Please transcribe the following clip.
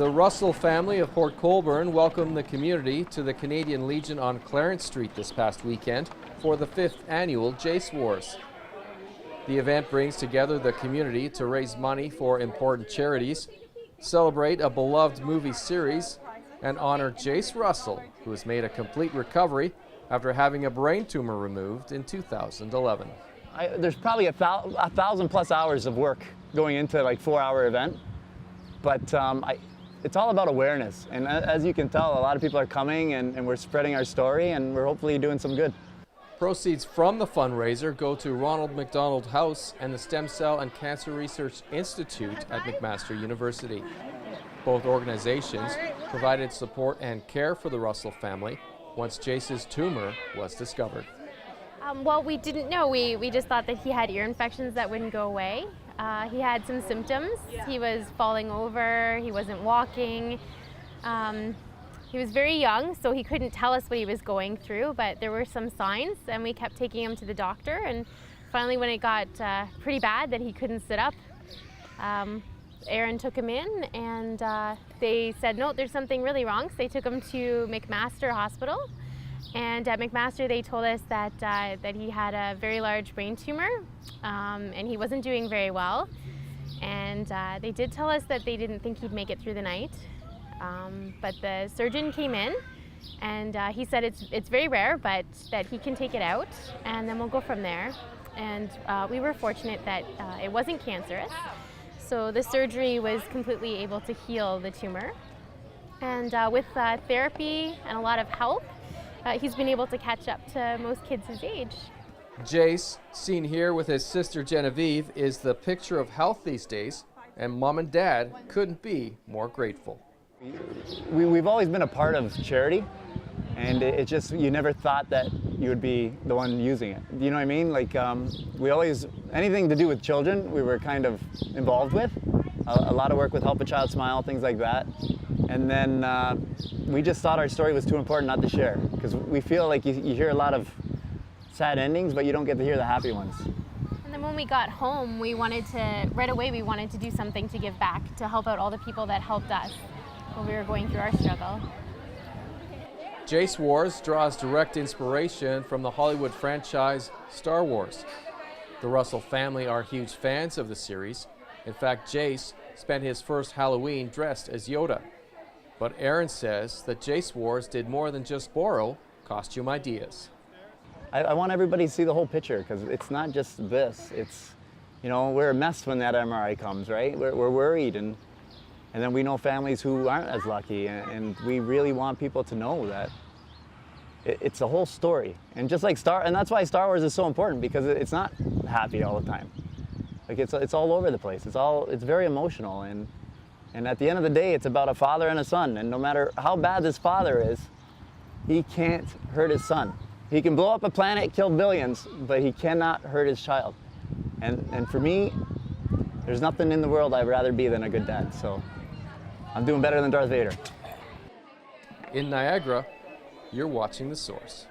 The Russell family of Port Colborne welcomed the community to the Canadian Legion on Clarence Street this past weekend for the 5th annual Jace Wars. The event brings together the community to raise money for important charities, celebrate a beloved movie series, and honor Jace Russell, who has made a complete recovery after having a brain tumor removed in 2011. There's probably a 1,000+ hours of work going into like 4-hour event, but it's all about awareness. And as you can tell, a lot of people are coming and we're spreading our story and we're hopefully doing some good. Proceeds from the fundraiser go to Ronald McDonald House and the Stem Cell and Cancer Research Institute at McMaster University. Both organizations provided support and care for the Russell family once Jace's tumor was discovered. Well, we didn't know. We just thought that he had ear infections that wouldn't go away. He had some symptoms. He was falling over, he wasn't walking. He was very young, so he couldn't tell us what he was going through, but there were some signs, and we kept taking him to the doctor. And finally, when it got pretty bad that he couldn't sit up, Aaron took him in, and they said, no, there's something really wrong. So they took him to McMaster Hospital. And at McMaster, they told us that, that he had a very large brain tumor, and he wasn't doing very well. And they did tell us that they didn't think he'd make it through the night. But the surgeon came in, and he said it's very rare, but that he can take it out, and then we'll go from there. And we were fortunate that it wasn't cancerous. So the surgery was completely able to heal the tumor. And with therapy and a lot of help, he's been able to catch up to most kids his age. Jace, seen here with his sister Genevieve, is the picture of health these days, and Mom and Dad couldn't be more grateful. We've always been a part of charity, and it just, you never thought that you would be the one using it. You know what I mean? Like, we always, anything to do with children, we were kind of involved with. A lot of work with Help a Child Smile, things like that. And then we just thought our story was too important not to share, because we feel like you hear a lot of sad endings, but you don't get to hear the happy ones. And then when we got home, we wanted to, right away, we wanted to do something to give back, to help out all the people that helped us when we were going through our struggle. Jace Wars draws direct inspiration from the Hollywood franchise Star Wars. The Russell family are huge fans of the series. In fact, Jace spent his first Halloween dressed as Yoda. But Aaron says that Jace Wars did more than just borrow costume ideas. I want everybody to see the whole picture, because it's not just this. It's, you know, we're a mess when that MRI comes, right? We're worried, and then we know families who aren't as lucky, and we really want people to know that it's a whole story. And just like and that's why Star Wars is so important, because it's not happy all the time. Like it's all over the place. It's very emotional, and at the end of the day, it's about a father and a son. And no matter how bad this father is, he can't hurt his son. He can blow up a planet, kill billions, but he cannot hurt his child. And for me, there's nothing in the world I'd rather be than a good dad. So I'm doing better than Darth Vader. In Niagara, you're watching The Source.